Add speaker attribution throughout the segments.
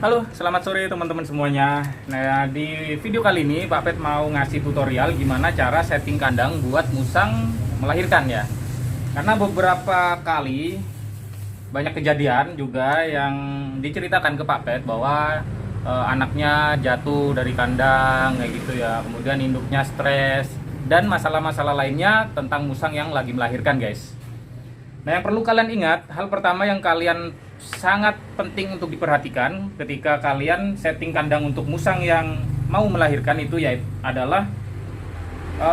Speaker 1: Halo, selamat sore teman-teman semuanya. Nah, di video kali ini Pak Pet mau ngasih tutorial gimana cara setting kandang buat musang melahirkan ya. Karena beberapa kali banyak kejadian juga yang diceritakan ke Pak Pet bahwa anaknya jatuh dari kandang kayak gitu ya. Kemudian induknya stres dan masalah-masalah lainnya tentang musang yang lagi melahirkan, guys. Nah, yang perlu kalian ingat, hal pertama yang kalian sangat penting untuk diperhatikan ketika kalian setting kandang untuk musang yang mau melahirkan itu adalah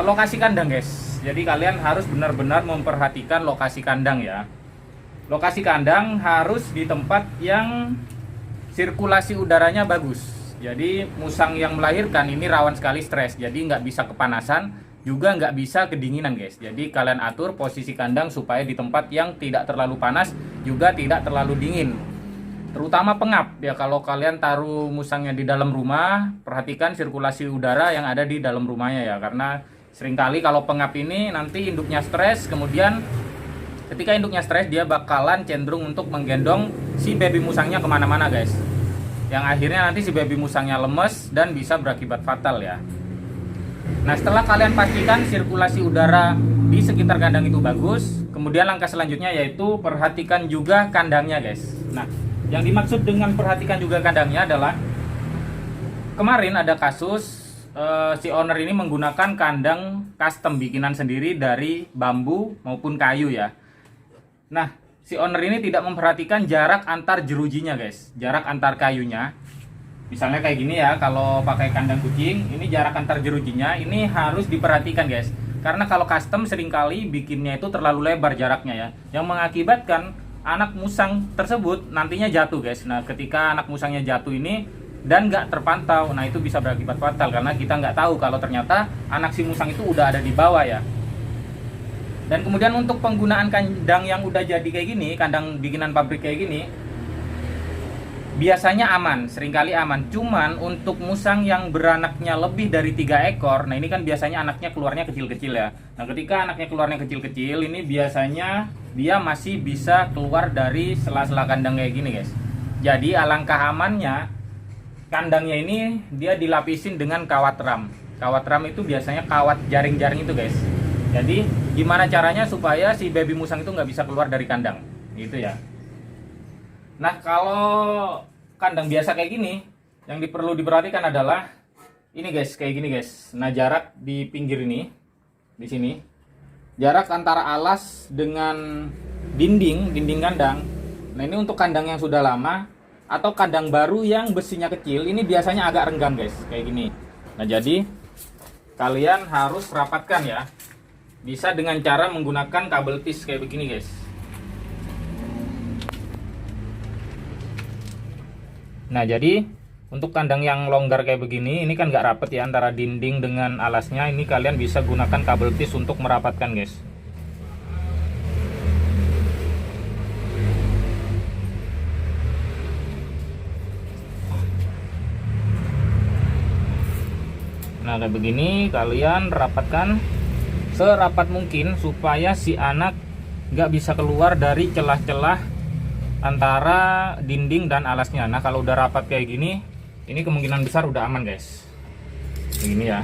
Speaker 1: lokasi kandang, guys. Jadi kalian harus benar-benar memperhatikan lokasi kandang ya. Lokasi kandang harus di tempat yang sirkulasi udaranya bagus. Jadi musang yang melahirkan ini rawan sekali stres, jadi nggak bisa kepanasan, juga nggak bisa kedinginan, guys. Jadi kalian atur posisi kandang supaya di tempat yang tidak terlalu panas juga tidak terlalu dingin, terutama pengap ya. Kalau kalian taruh musangnya di dalam rumah, perhatikan sirkulasi udara yang ada di dalam rumahnya ya, karena seringkali kalau pengap ini nanti induknya stres, kemudian ketika induknya stres dia bakalan cenderung untuk menggendong si baby musangnya kemana-mana, guys, yang akhirnya nanti si baby musangnya lemes dan bisa berakibat fatal ya. Nah, setelah kalian pastikan sirkulasi udara di sekitar kandang itu bagus, kemudian langkah selanjutnya yaitu perhatikan juga kandangnya, guys. Nah, yang dimaksud dengan perhatikan juga kandangnya adalah kemarin ada kasus si owner ini menggunakan kandang custom bikinan sendiri dari bambu maupun kayu ya. Nah, si owner ini tidak memperhatikan jarak antar jerujinya, guys. Jarak antar kayunya. Misalnya kayak gini ya, kalau pakai kandang kucing, ini jarak antar jerujinya ini harus diperhatikan, guys. Karena kalau custom seringkali bikinnya itu terlalu lebar jaraknya ya, yang mengakibatkan anak musang tersebut nantinya jatuh, guys. Nah, ketika anak musangnya jatuh ini dan nggak terpantau, nah itu bisa berakibat fatal karena kita nggak tahu kalau ternyata anak si musang itu udah ada di bawah ya. Dan kemudian untuk penggunaan kandang yang udah jadi kayak gini, kandang bikinan pabrik kayak gini, biasanya aman, seringkali aman. Cuman untuk musang yang beranaknya lebih dari 3 ekor, nah ini kan biasanya anaknya keluarnya kecil-kecil ya. Nah, ketika anaknya keluarnya kecil-kecil, ini biasanya dia masih bisa keluar dari sela-sela kandang kayak gini, guys. Jadi alangkah amannya kandangnya ini dia dilapisin dengan kawat ram. Kawat ram itu biasanya kawat jaring-jaring itu, guys. Jadi gimana caranya supaya si baby musang itu nggak bisa keluar dari kandang, gitu ya. Nah, kalau kandang biasa kayak gini, yang perlu diperhatikan adalah ini, guys, kayak gini, guys. Nah, jarak di pinggir ini, di sini, jarak antara alas dengan dinding kandang. Nah, ini untuk kandang yang sudah lama atau kandang baru yang besinya kecil, ini biasanya agak renggang, guys, kayak gini. Nah, jadi kalian harus rapatkan ya. Bisa dengan cara menggunakan kabel tis kayak begini, guys. Nah, jadi untuk kandang yang longgar kayak begini, ini kan nggak rapet ya antara dinding dengan alasnya. Ini kalian bisa gunakan kabel tis untuk merapatkan, guys. Nah, kayak begini kalian rapatkan serapat mungkin supaya si anak nggak bisa keluar dari celah-celah antara dinding dan alasnya. Nah, kalau udah rapat kayak gini, ini kemungkinan besar udah aman, guys. Begini ya.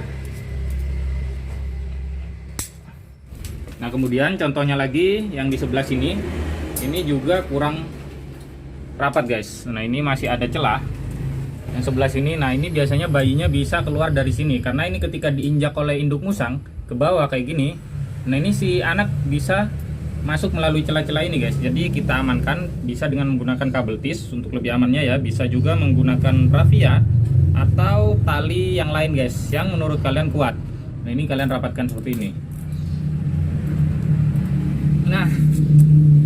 Speaker 1: Nah, kemudian contohnya lagi yang di sebelah sini, ini juga kurang rapat, guys. Nah, ini masih ada celah. Yang sebelah sini, nah ini biasanya bayinya bisa keluar dari sini karena ini ketika diinjak oleh induk musang ke bawah kayak gini. Nah, ini si anak bisa masuk melalui celah-celah ini, guys. Jadi kita amankan bisa dengan menggunakan kabel tis untuk lebih amannya ya. Bisa juga menggunakan raffia atau tali yang lain, guys, yang menurut kalian kuat. Nah, ini kalian rapatkan seperti ini. Nah,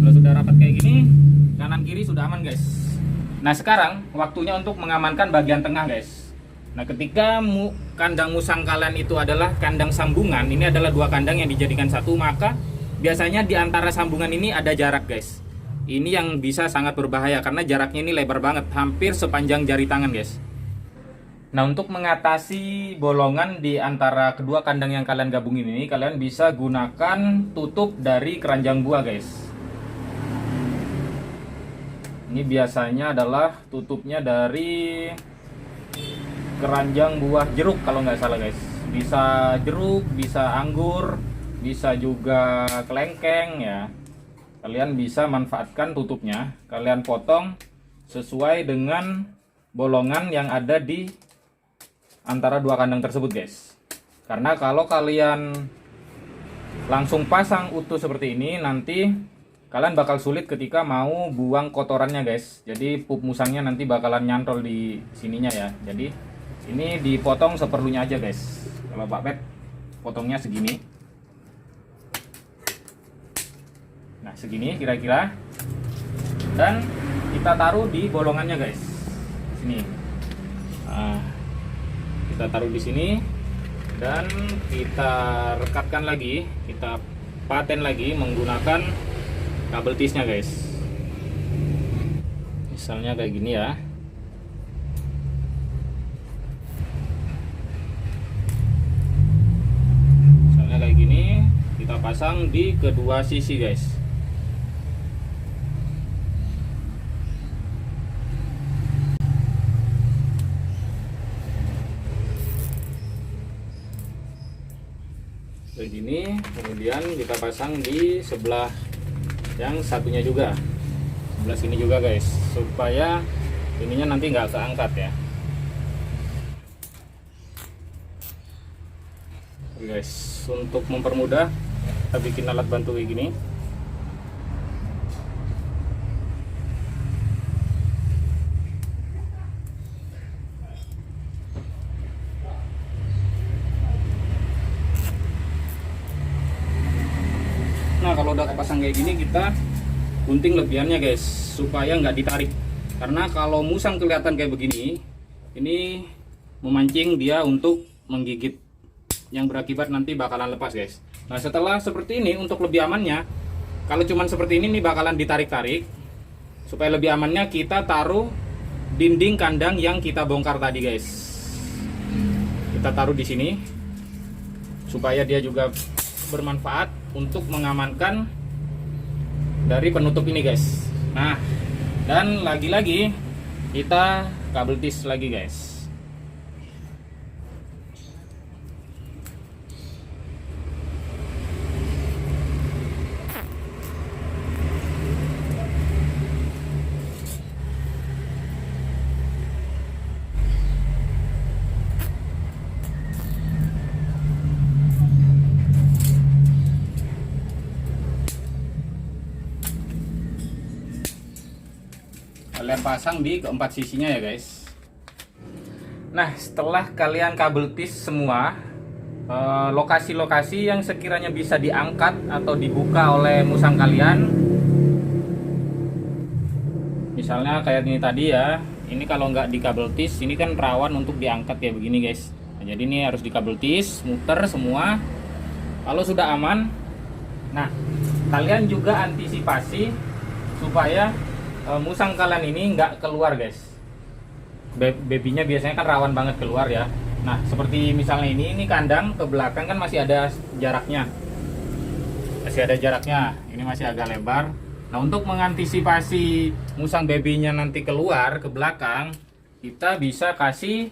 Speaker 1: kalau sudah rapat kayak gini, kanan kiri sudah aman, guys. Nah, sekarang waktunya untuk mengamankan bagian tengah, guys. Nah, ketika kandang musang kalian itu adalah kandang sambungan, ini adalah dua kandang yang dijadikan satu, maka biasanya di antara sambungan ini ada jarak, guys. Ini yang bisa sangat berbahaya karena jaraknya ini lebar banget, hampir sepanjang jari tangan, guys. Nah, untuk mengatasi bolongan di antara kedua kandang yang kalian gabungin ini, kalian bisa gunakan tutup dari keranjang buah, guys. Ini biasanya adalah tutupnya dari keranjang buah jeruk kalau nggak salah guys. Bisa jeruk, bisa anggur, bisa juga kelengkeng ya. Kalian bisa manfaatkan tutupnya. Kalian potong sesuai dengan bolongan yang ada di antara dua kandang tersebut guys. Karena kalau kalian langsung pasang utuh seperti ini, nanti kalian bakal sulit ketika mau buang kotorannya guys. Jadi pup musangnya nanti bakalan nyantol di sininya ya. Jadi ini dipotong seperlunya aja guys. Kalau Pak Pet potongnya segini. Nah segini kira-kira. Dan kita taruh di bolongannya guys. Sini. Nah, kita taruh di sini dan kita rekatkan lagi, kita paten lagi menggunakan kabel tisnya guys. Misalnya kayak gini ya. Misalnya kayak gini, kita pasang di kedua sisi guys. Kayak gini, kemudian kita pasang di sebelah yang satunya juga, sebelah sini juga guys, supaya ininya nanti nggak keangkat ya. Oke guys, untuk mempermudah kita bikin alat bantu kayak gini. Nah kalau udah kepasang kayak gini, kita gunting lebihannya guys, supaya nggak ditarik. Karena kalau musang kelihatan kayak begini, ini memancing dia untuk menggigit, yang berakibat nanti bakalan lepas guys. Nah setelah seperti ini, untuk lebih amannya, kalau cuman seperti ini bakalan ditarik-tarik. Supaya lebih amannya, kita taruh dinding kandang yang kita bongkar tadi guys. Kita taruh di sini supaya dia juga bermanfaat untuk mengamankan dari penutup ini guys. Nah, dan lagi-lagi kita kabel tis lagi guys. Kalian pasang di keempat sisinya ya guys. Nah setelah kalian kabel tis semua, lokasi-lokasi yang sekiranya bisa diangkat atau dibuka oleh musang kalian, misalnya kayak ini tadi ya, ini kalau nggak di kabel tis, ini kan rawan untuk diangkat kayak begini guys. Nah, jadi ini harus di kabel tis, muter semua. Kalau sudah aman, nah kalian juga antisipasi supaya musang kalian ini nggak keluar guys. Babynya biasanya kan rawan banget keluar ya. Nah seperti misalnya ini kandang ke belakang kan masih ada jaraknya, ini masih agak lebar. Nah untuk mengantisipasi musang babynya nanti keluar ke belakang, kita bisa kasih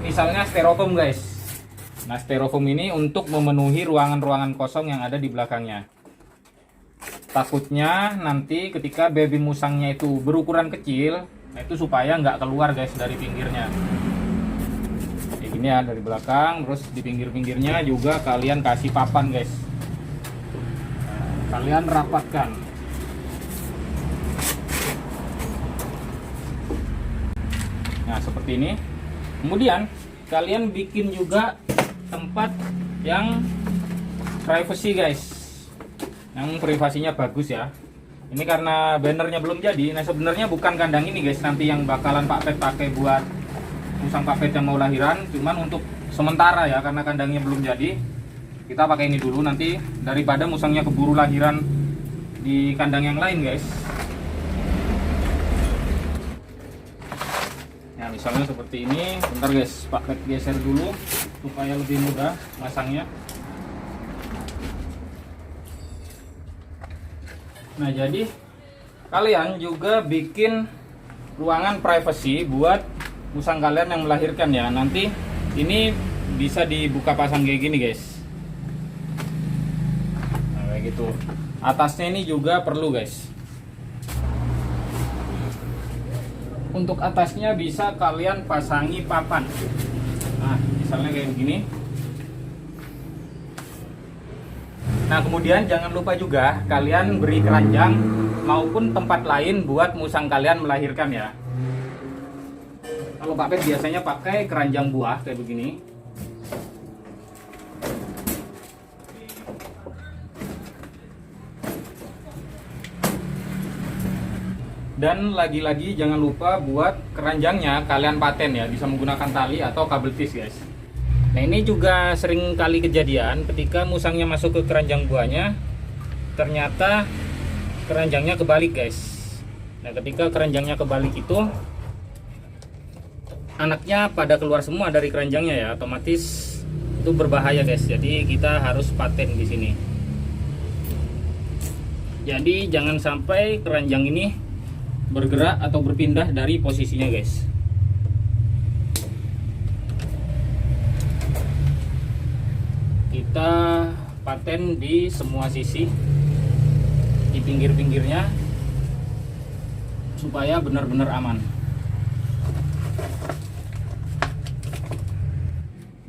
Speaker 1: misalnya styrofoam guys. Nah styrofoam ini untuk memenuhi ruangan-ruangan kosong yang ada di belakangnya. Takutnya nanti ketika baby musangnya itu berukuran kecil, nah itu supaya nggak keluar guys dari pinggirnya. Kayak gini ya dari belakang, terus di pinggir-pinggirnya juga kalian kasih papan guys. Nah, kalian rapatkan. Nah seperti ini. Kemudian kalian bikin juga tempat yang privacy guys, yang privasinya bagus ya. Ini karena bannernya belum jadi. Nah sebenarnya bukan kandang ini guys nanti yang bakalan Pak Pet pakai buat musang Pak Pet yang mau lahiran, cuman untuk sementara ya, karena kandangnya belum jadi, kita pakai ini dulu. Nanti daripada musangnya keburu lahiran di kandang yang lain guys. Nah misalnya seperti ini. Bentar guys, Pak Pet geser dulu supaya lebih mudah masangnya. Nah jadi kalian juga bikin ruangan privacy buat musang kalian yang melahirkan ya. Nanti ini bisa dibuka pasang kayak gini guys. Nah, kayak gitu. Atasnya ini juga perlu guys. Untuk atasnya bisa kalian pasangi papan. Nah, misalnya kayak begini. Nah, kemudian jangan lupa juga kalian beri keranjang maupun tempat lain buat musang kalian melahirkan ya. Kalau Pak Pet biasanya pakai keranjang buah kayak begini. Dan lagi-lagi jangan lupa buat keranjangnya kalian paten ya, bisa menggunakan tali atau kabel tis guys. Nah, ini juga sering kali kejadian ketika musangnya masuk ke keranjang buahnya, ternyata keranjangnya kebalik guys. Nah, ketika keranjangnya kebalik itu anaknya pada keluar semua dari keranjangnya ya, otomatis itu berbahaya guys. Jadi kita harus paten di sini. Jadi jangan sampai keranjang ini bergerak atau berpindah dari posisinya guys. Kita paten di semua sisi, di pinggir-pinggirnya, supaya benar-benar aman.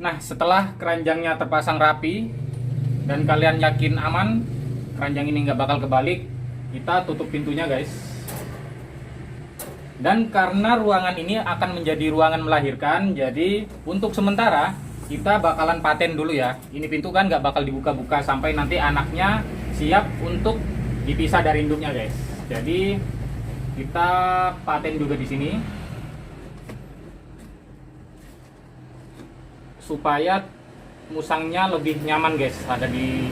Speaker 1: Nah, setelah keranjangnya terpasang rapi dan kalian yakin aman, keranjang ini nggak bakal kebalik, kita tutup pintunya guys. Dan karena ruangan ini akan menjadi ruangan melahirkan, jadi untuk sementara kita bakalan paten dulu ya. Ini pintu kan nggak bakal dibuka-buka sampai nanti anaknya siap untuk dipisah dari induknya guys. Jadi kita paten juga di sini supaya musangnya lebih nyaman guys ada di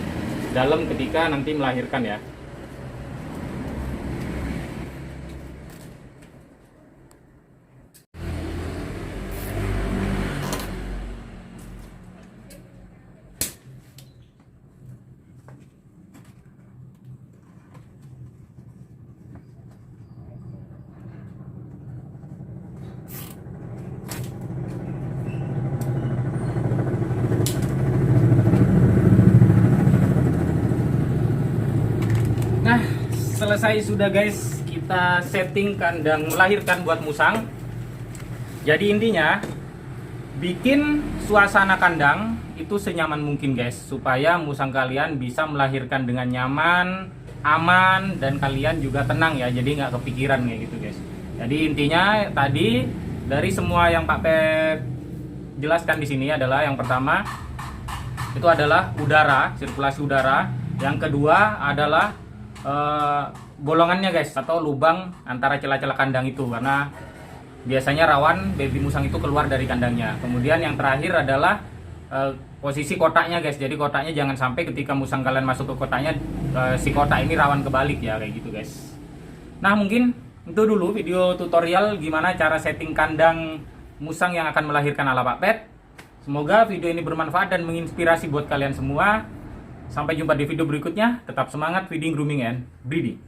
Speaker 1: dalam ketika nanti melahirkan ya. Nah, selesai sudah guys, kita setting kandang melahirkan buat musang. Jadi intinya bikin suasana kandang itu senyaman mungkin guys, supaya musang kalian bisa melahirkan dengan nyaman, aman, dan kalian juga tenang ya. Jadi nggak kepikiran kayak gitu guys. Jadi intinya tadi dari semua yang Pak Pet jelaskan di sini adalah yang pertama itu adalah udara, sirkulasi udara. Yang kedua adalah bolongannya guys, atau lubang antara celah-celah kandang itu, karena biasanya rawan baby musang itu keluar dari kandangnya. Kemudian yang terakhir adalah posisi kotaknya guys. Jadi kotaknya jangan sampai ketika musang kalian masuk ke kotaknya si kotak ini rawan kebalik ya, kayak gitu guys. Nah, mungkin itu dulu video tutorial gimana cara setting kandang musang yang akan melahirkan ala Pak Pet. Semoga video ini bermanfaat dan menginspirasi buat kalian semua. Sampai jumpa di video berikutnya. Tetap semangat feeding, grooming, and breeding.